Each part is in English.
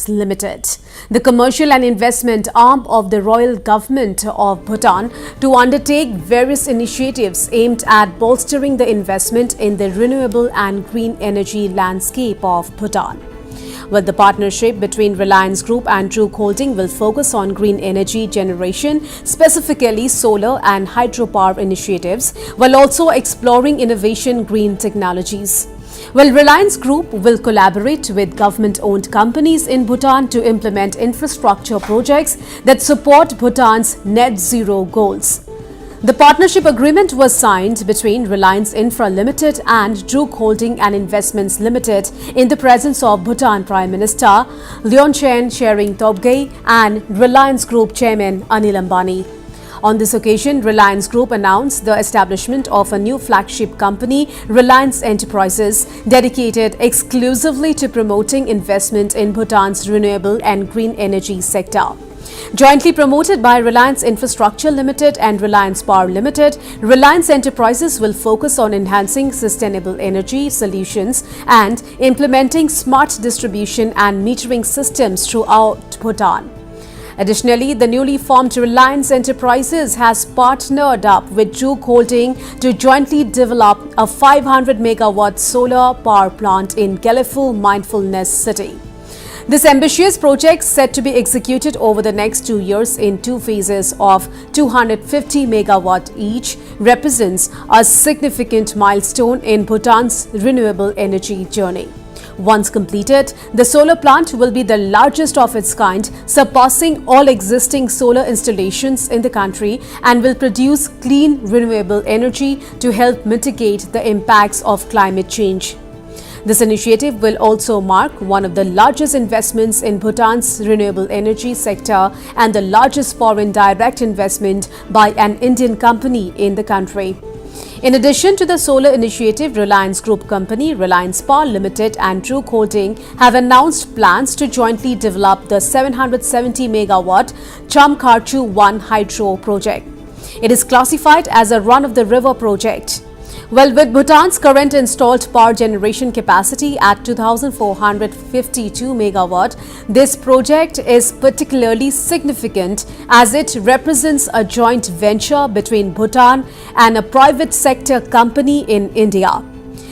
Limited, the commercial and investment arm of the Royal Government of Bhutan, to undertake various initiatives aimed at bolstering the investment in the renewable and green energy landscape of Bhutan. Well, the partnership between Reliance Group and Druk Holding will focus on green energy generation, specifically solar and hydropower initiatives, while also exploring innovation green technologies. Well, Reliance Group will collaborate with government-owned companies in Bhutan to implement infrastructure projects that support Bhutan's net zero goals. The partnership agreement was signed between Reliance Infra Limited and Druk Holding and Investments Limited in the presence of Bhutan Prime Minister Leonchen Tshering Tobgay and Reliance Group Chairman Anil Ambani. On this occasion, Reliance Group announced the establishment of a new flagship company, Reliance Enterprises, dedicated exclusively to promoting investment in Bhutan's renewable and green energy sector. Jointly promoted by Reliance Infrastructure Limited and Reliance Power Limited, Reliance Enterprises will focus on enhancing sustainable energy solutions and implementing smart distribution and metering systems throughout Bhutan. Additionally, the newly formed Reliance Enterprises has partnered up with Druk Holding to jointly develop a 500 megawatt solar power plant in Gyelephu Mindfulness City. This ambitious project, set to be executed over the next 2 years in 2 phases of 250 megawatt each, represents a significant milestone in Bhutan's renewable energy journey. Once completed, the solar plant will be the largest of its kind, surpassing all existing solar installations in the country, and will produce clean, renewable energy to help mitigate the impacts of climate change. This initiative will also mark one of the largest investments in Bhutan's renewable energy sector and the largest foreign direct investment by an Indian company in the country. In addition to the solar initiative, Reliance Group Company, Reliance Power Limited and Druk Holding have announced plans to jointly develop the 770 megawatt Chamkharchu 1 hydro project. It is classified as a run-of-the-river project. Well, with Bhutan's current installed power generation capacity at 2,452 megawatt, this project is particularly significant as it represents a joint venture between Bhutan and a private sector company in India.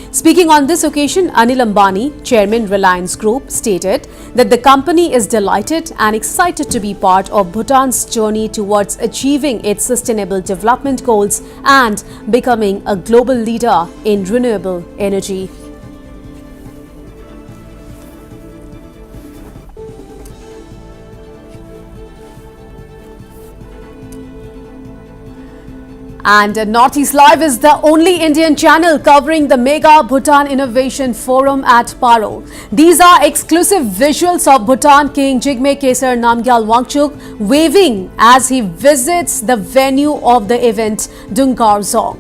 Speaking on this occasion, Anil Ambani, Chairman Reliance Group, stated that the company is delighted and excited to be part of Bhutan's journey towards achieving its sustainable development goals and becoming a global leader in renewable energy. And Northeast Live is the only Indian channel covering the Mega Bhutan Innovation Forum at Paro. These are exclusive visuals of Bhutan King Jigme Khesar Namgyal Wangchuk waving as he visits the venue of the event, Dungkar Zong.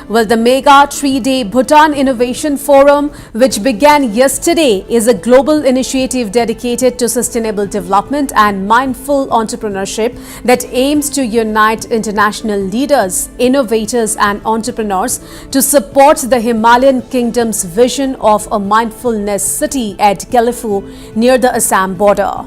Well, the Mega 3-day Bhutan Innovation Forum, which began yesterday, is a global initiative dedicated to sustainable development and mindful entrepreneurship that aims to unite international leaders, innovators and entrepreneurs to support the Himalayan Kingdom's vision of a mindfulness city at Gyelephu near the Assam border.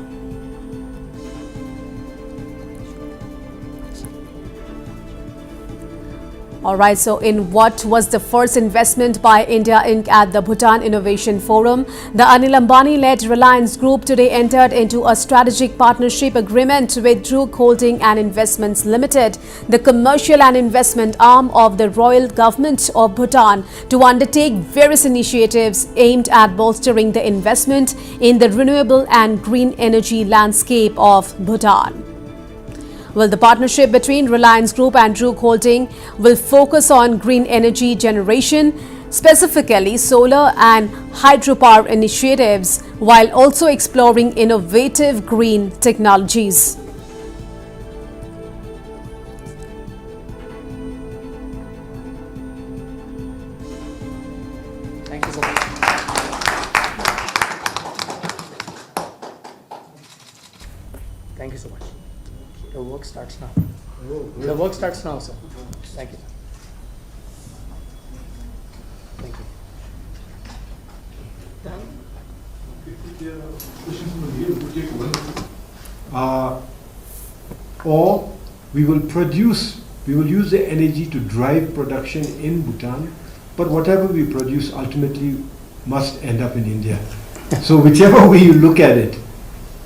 Alright, so in what was the first investment by India Inc. at the Bhutan Innovation Forum, the Anil Ambani-led Reliance Group today entered into a strategic partnership agreement with Druk Holding and Investments Limited, the commercial and investment arm of the Royal Government of Bhutan, to undertake various initiatives aimed at bolstering the investment in the renewable and green energy landscape of Bhutan. Well, the partnership between Reliance Group and Druk Holding will focus on green energy generation, specifically solar and hydropower initiatives, while also exploring innovative green technologies. Thank you so much. Thank you so much. The work starts now. The work starts now, sir. Thank you. Thank you. Questions from the people, or we will use the energy to drive production in Bhutan, but whatever we produce ultimately must end up in India. So whichever way you look at it,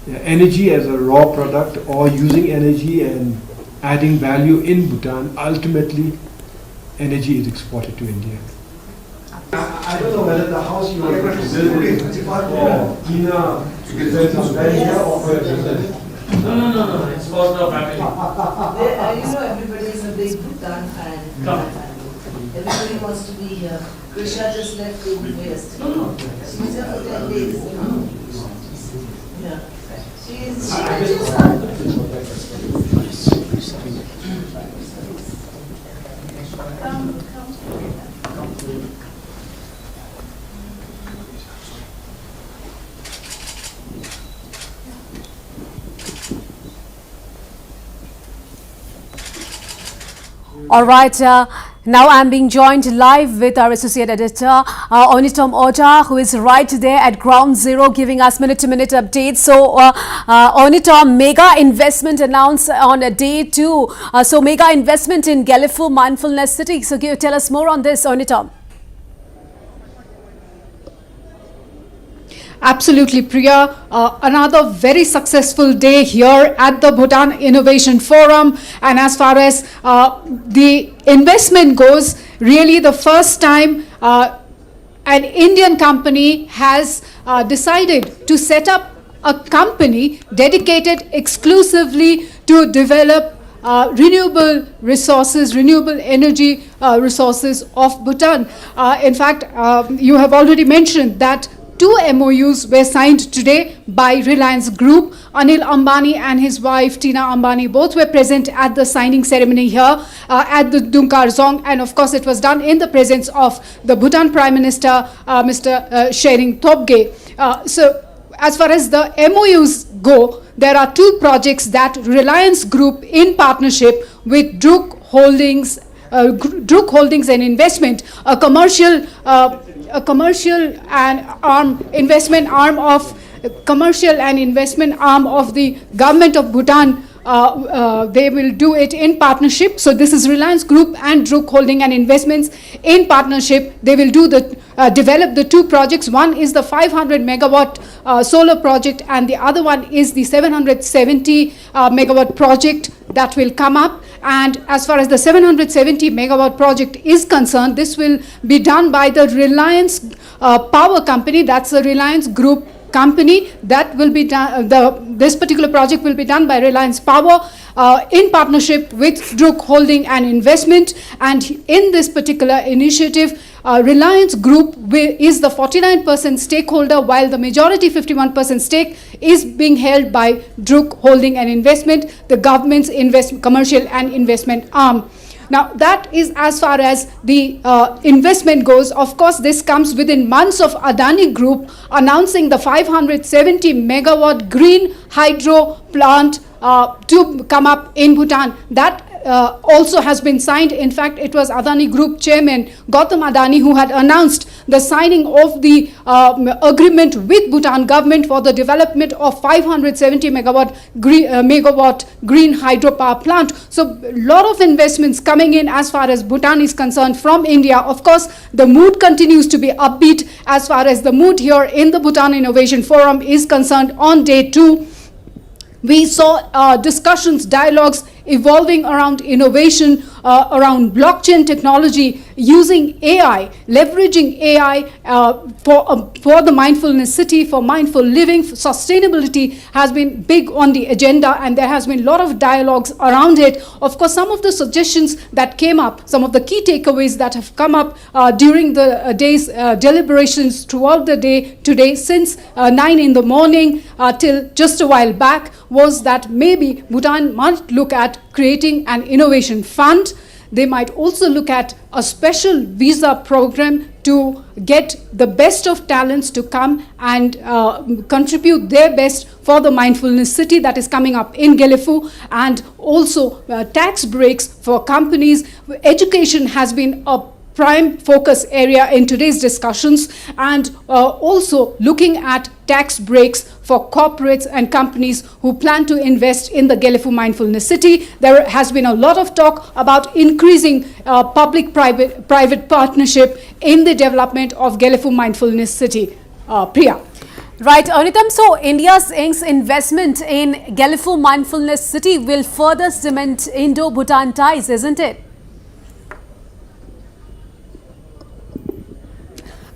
energy as a raw product or using energy and adding value in Bhutan, ultimately energy is exported to India. I don't know whether the house you are able to build it for Tina represents a venture or for a business. No. It's for the family. Everybody is a big Bhutan fan. Everybody wants to be here. Krisha just left in West. No. She's here for 10 days. Yeah. She just All right, now I'm being joined live with our associate editor, Onitom Oja, who is right there at ground zero giving us minute-to-minute updates. So, Onitom, mega investment announced on day 2. So, mega investment in Gelifu Mindfulness City. So, tell us more on this, Onitom. Absolutely, Priya. Another very successful day here at the Bhutan Innovation Forum. And as far as the investment goes, really the first time an Indian company has decided to set up a company dedicated exclusively to develop renewable resources, renewable energy resources of Bhutan. In fact, you have already mentioned that 2 MOUs were signed today by Reliance Group. Anil Ambani and his wife Tina Ambani both were present at the signing ceremony here at the Dunkar Zong, and of course it was done in the presence of the Bhutan Prime Minister Mr. Tshering Tobgay. So as far as the MOUs go, there are 2 projects that Reliance Group in partnership with Druk Holdings and Investment, a commercial and investment arm of the government of Bhutan. They will do it in partnership. So this is Reliance Group and Druk Holding and Investments in partnership. They will do develop the 2 projects. One is the 500 megawatt solar project, and the other one is the 770 megawatt project that will come up. And as far as the 770 megawatt project is concerned, this will be done by the Reliance Power Company. That's the Reliance Group company that will be done. This particular project will be done by Reliance Power in partnership with Druk Holding and Investment. And in this particular initiative, Reliance Group is the 49% stakeholder, while the majority 51% stake is being held by Druk Holding and Investment, the government's commercial and investment arm. Now, that is as far as the investment goes. Of course, this comes within months of Adani Group announcing the 570 megawatt green hydro plant to come up in Bhutan. That also has been signed. In fact, it was Adani Group Chairman Gautam Adani who had announced the signing of the agreement with Bhutan government for the development of 570 megawatt green hydropower plant. So a lot of investments coming in as far as Bhutan is concerned from India. Of course, the mood continues to be upbeat as far as the mood here in the Bhutan Innovation Forum is concerned. On day 2, we saw discussions, dialogues evolving around innovation, around blockchain technology, using AI, leveraging AI for the mindfulness city, for mindful living. Sustainability has been big on the agenda, and there has been a lot of dialogues around it. Of course, some of the suggestions that came up, some of the key takeaways that have come up during the day's deliberations throughout the day today, since 9 in the morning till just a while back, was that maybe Bhutan might look at creating an innovation fund. They might also look at a special visa program to get the best of talents to come and contribute their best for the mindfulness city that is coming up in Gelifu, and also tax breaks for companies. Education has been a prime focus area in today's discussions, and also looking at tax breaks for corporates and companies who plan to invest in the Gelefu Mindfulness City. There has been a lot of talk about increasing public-private partnership in the development of Gelefu Mindfulness City. Priya. Right, Anitam, so India's investment in Gelefu Mindfulness City will further cement Indo-Bhutan ties, isn't it?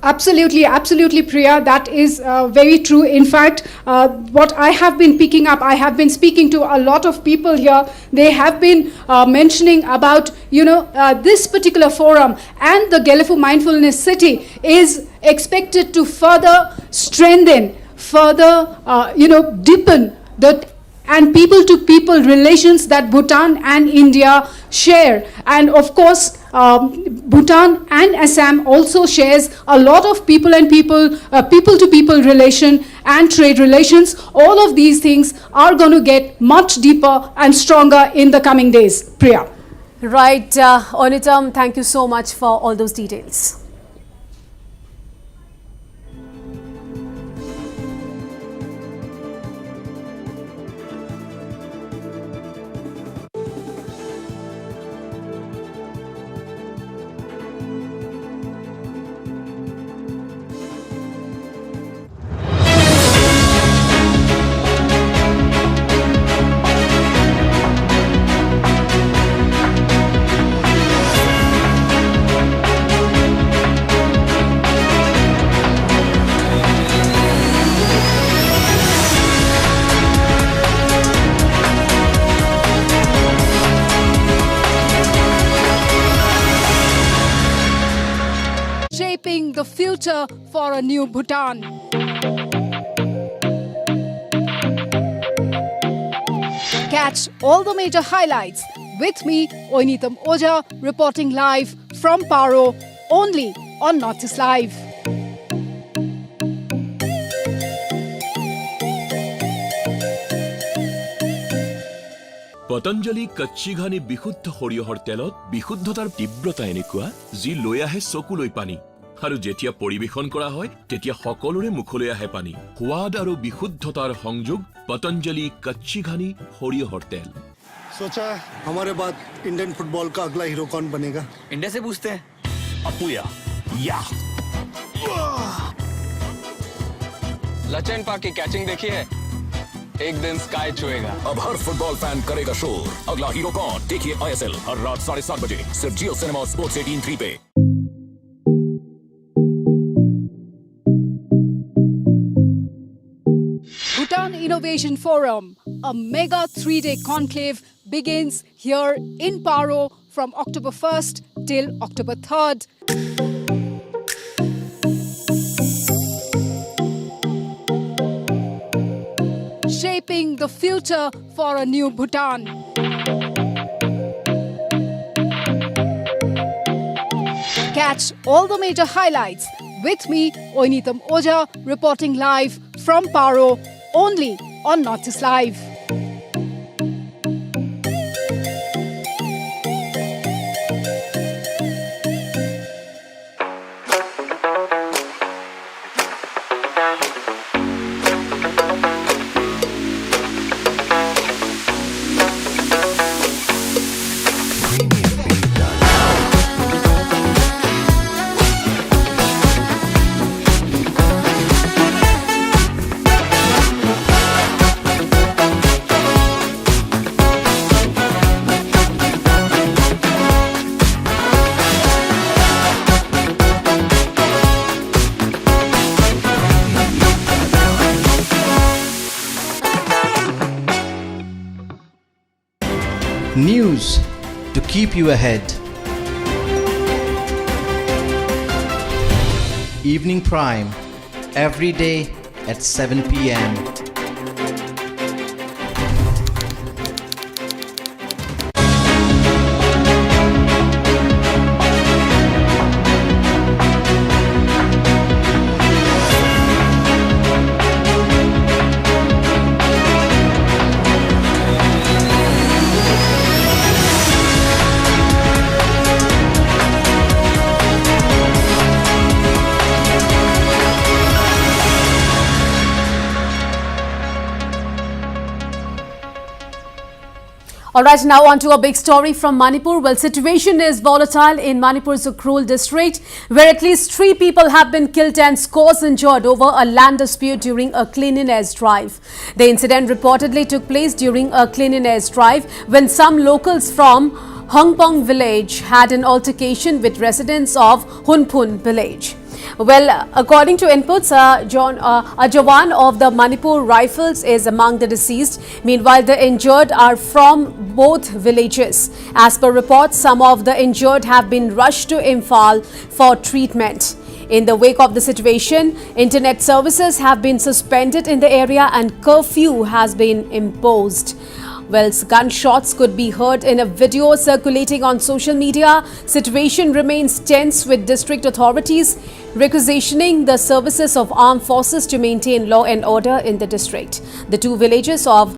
Absolutely, absolutely, Priya. That is very true. In fact, what I have been picking up, I have been speaking to a lot of people here. They have been mentioning about, this particular forum, and the Gelefu Mindfulness City is expected to further strengthen, further, deepen the and people-to-people relations that Bhutan and India share. And of course, Bhutan and Assam also shares a lot of people-to-people relation and trade relations. All of these things are going to get much deeper and stronger in the coming days. Priya. Right, Anitam, thank you so much for all those details. Shaping the future for a new Bhutan. Catch all the major highlights with me, Oinitam Oja, reporting live from Paro, only on Northeast Live. Patanjali কচ্চি ঘানি বিশুদ্ধ সৰিয়হৰ তেলত বিশুদ্ধতাৰ তীব্ৰতা এনেকুৱা যি লৈ আহে চকুলৈ পানী আৰু যেতিয়া পৰিবেশন কৰা হয় তেতিয়া সকলোৰে মুখলৈ আহে পানী সোৱাদ আৰু বিশুদ্ধতাৰ সংযোগ পতঞ্জলি কচ্চি ঘানি সৰিয়হৰ তেল सोचा हमारे बाद इंडियन फुटबॉल का अगला हीरो कौन बनेगा इंडिया से पूछते हैं अपुया या लचन पाक की कैचिंग देखी है एक दिन स्काई छुएगा अब हर फुटबॉल फैन करेगा शोर अगला हीरो कौन देखिए ISL हर रात 7:30 बजे सिर्फ जियो सिनेमा स्पोर्ट्स 18 पे Bhutan Innovation Forum, a mega 3-day conclave, begins here in Paro from October 1st till October 3rd. Shaping the future for a new Bhutan. Catch all the major highlights with me, Oinitam Oja, reporting live from Paro, only on Northeast Live. News to keep you ahead. Evening Prime, every day at 7 p.m. Alright, now on to a big story from Manipur. Well, situation is volatile in Manipur's Ukhrul district, where at least 3 people have been killed and scores injured over a land dispute during a cleanliness drive. The incident reportedly took place during a cleanliness drive when some locals from Hongpong village had an altercation with residents of Hunpun village. Well, according to inputs, a Jawan of the Manipur Rifles is among the deceased. Meanwhile, the injured are from both villages. As per reports, some of the injured have been rushed to Imphal for treatment. In the wake of the situation, internet services have been suspended in the area and curfew has been imposed. Well, gunshots could be heard in a video circulating on social media. Situation remains tense with district authorities requisitioning the services of armed forces to maintain law and order in the district. The 2 villages of